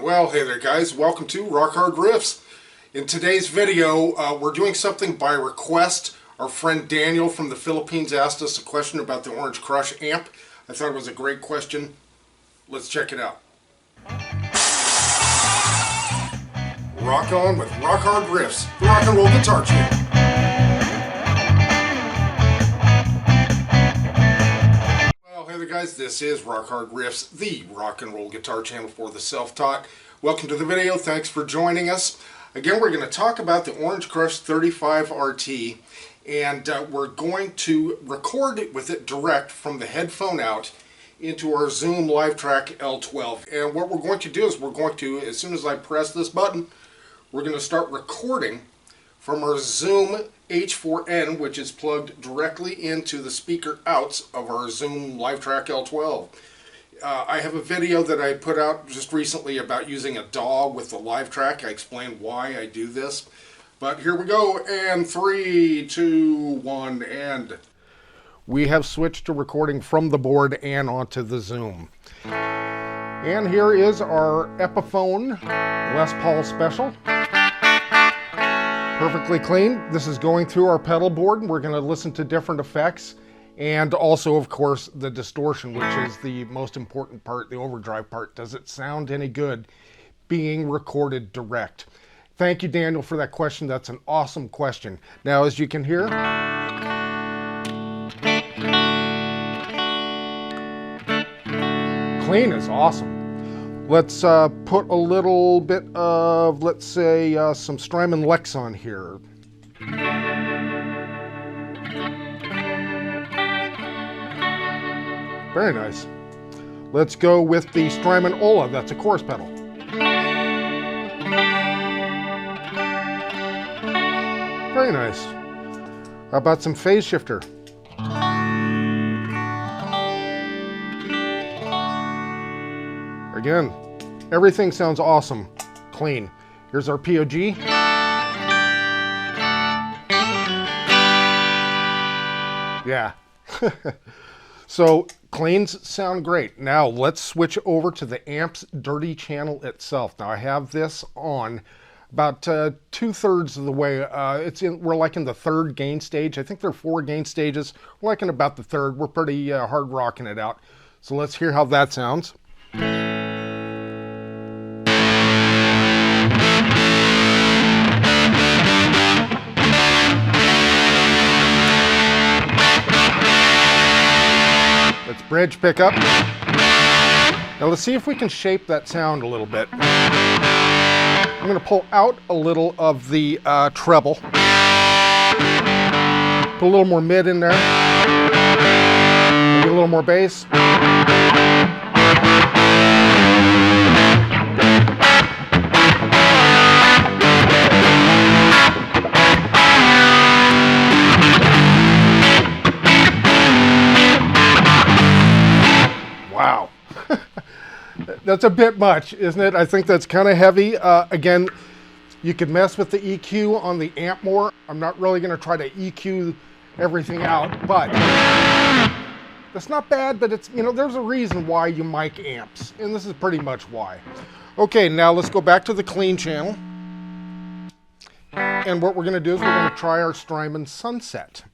Well, hey there guys, welcome to Rock Hard Riffs. In today's video, we're doing something by request. Our friend Daniel from the Philippines asked us a question about the Orange Crush amp. I thought it was a great question. Let's check it out. Rock on with Rock Hard Riffs, the rock and roll guitar channel. Hey there guys, this is Rock Hard Riffs, the rock and roll guitar channel for the self-taught. Welcome to the video, thanks for joining us. Again, we're going to talk about the Orange Crush 35 RT, and we're going to record it with it direct from the headphone out into our Zoom Livetrak L-12. And what we're going to do is we're going to, as soon as I press this button, we're going to start recording from our Zoom H4n, which is plugged directly into the speaker outs of our Zoom Livetrak L-12. I have a video that I put out just recently about using a DAW with the Livetrak. I explain why I do this. But here we go, and 3, 2, 1, and... We have switched to recording from the board and onto the Zoom. And here is our Epiphone Les Paul Special. Perfectly clean. This is going through our pedal board, and we're going to listen to different effects, and also, of course, the distortion, which is the most important part, the overdrive part. Does it sound any good being recorded direct? Thank you, Daniel, for that question. That's an awesome question. Now, as you can hear, clean is awesome. Let's put a little bit of, let's say, some Strymon Lex on here. Very nice. Let's go with the Strymon Ola. That's a chorus pedal. Very nice. How about some phase shifter? Again, everything sounds awesome, clean. Here's our POG. Yeah. So, cleans sound great. Now, let's switch over to the amp's dirty channel itself. Now, I have this on about 2/3 of the way. We're like in the third gain stage. I think there are 4 gain stages. We're like in about the third. We're pretty hard rocking it out. So let's hear how that sounds. Bridge pickup. Now let's see if we can shape that sound a little bit. I'm going to pull out a little of the treble. Put a little more mid in there. Maybe a little more bass. Wow. That's a bit much, isn't it? I think that's kind of heavy. Again, you could mess with the EQ on the amp more. I'm not really going to try to EQ everything out, but that's not bad, but it's, you know, there's a reason why you mic amps, and this is pretty much why. Okay, now let's go back to the clean channel. And what we're going to do is we're going to try our Strymon Sunset.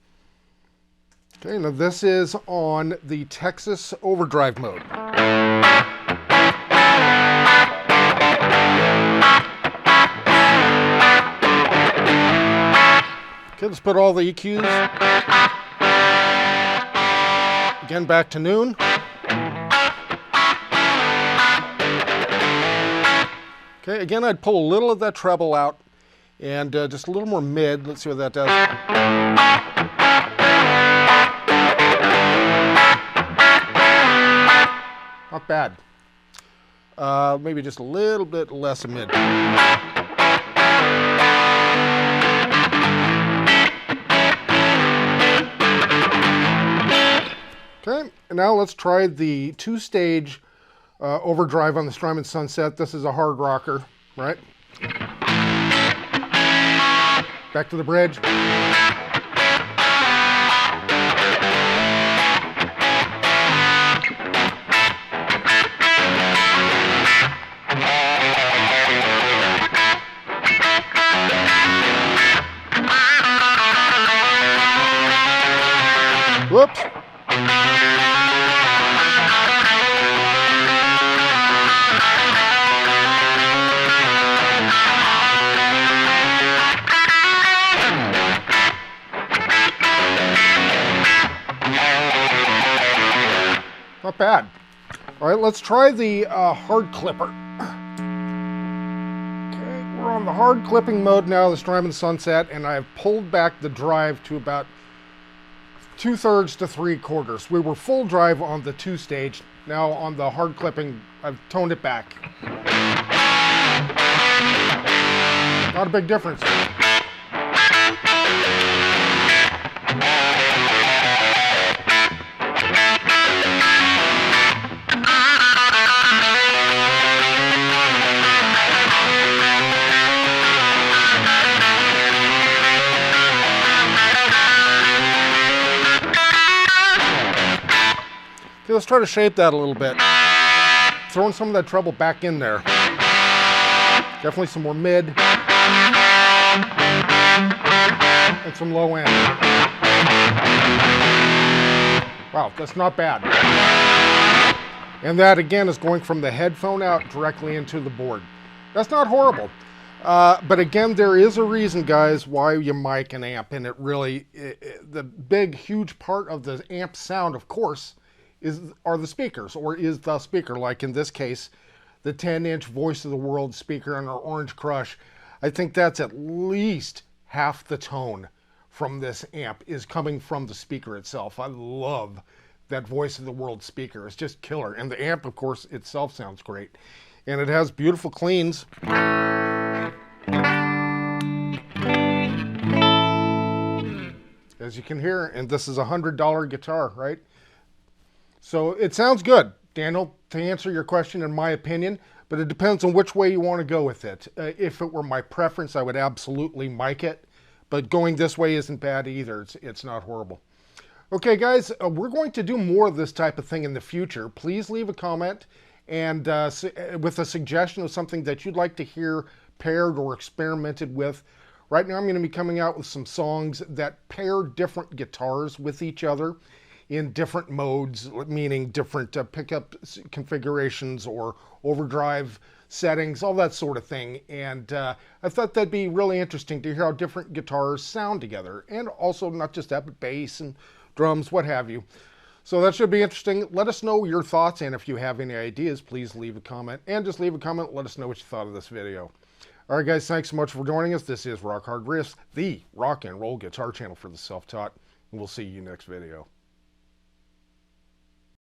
Okay, now this is on the Texas overdrive mode. Okay, let's put all the EQs. Again, back to noon. Okay, again, I'd pull a little of that treble out and just a little more mid. Let's see what that does. Not bad. Maybe just a little bit less of mid. Okay, and now let's try the 2-stage overdrive on the Strymon Sunset. This is a hard rocker, right? Back to the bridge. bad. All right, let's try the hard clipper. Okay, we're on the hard clipping mode now, the Strymon Sunset, and I've pulled back the drive to about 2/3 to 3/4. We were full drive on the 2-stage. Now on the hard clipping, I've toned it back. Not a big difference. Okay, let's try to shape that a little bit. Throwing some of that treble back in there. Definitely some more mid. And some low end. Wow, that's not bad. And that again is going from the headphone out directly into the board. That's not horrible. But again, there is a reason, guys, why you mic an amp. And it really, the big, huge part of the amp sound, of course, are the speakers, or is the speaker. Like in this case, the 10-inch Voice of the World speaker on our Orange Crush. I think that's at least half the tone from this amp is coming from the speaker itself. I love that Voice of the World speaker. It's just killer. And the amp, of course, itself sounds great. And it has beautiful cleans. As you can hear, and this is a $100 guitar, right? So it sounds good, Daniel, to answer your question, in my opinion, but it depends on which way you want to go with it. If it were my preference, I would absolutely mic it, but going this way isn't bad either. It's not horrible. Okay, guys, we're going to do more of this type of thing in the future. Please leave a comment and with a suggestion of something that you'd like to hear paired or experimented with. Right now I'm going to be coming out with some songs that pair different guitars with each other in different modes, meaning different pickup configurations or overdrive settings, all that sort of thing. And I thought that'd be really interesting to hear how different guitars sound together. And also not just that, but bass and drums, what have you. So that should be interesting. Let us know your thoughts, and if you have any ideas, please leave a comment. And just leave a comment, let us know what you thought of this video. All right, guys, thanks so much for joining us. This is Rock Hard Riffs, the rock and roll guitar channel for the self-taught. And we'll see you next video.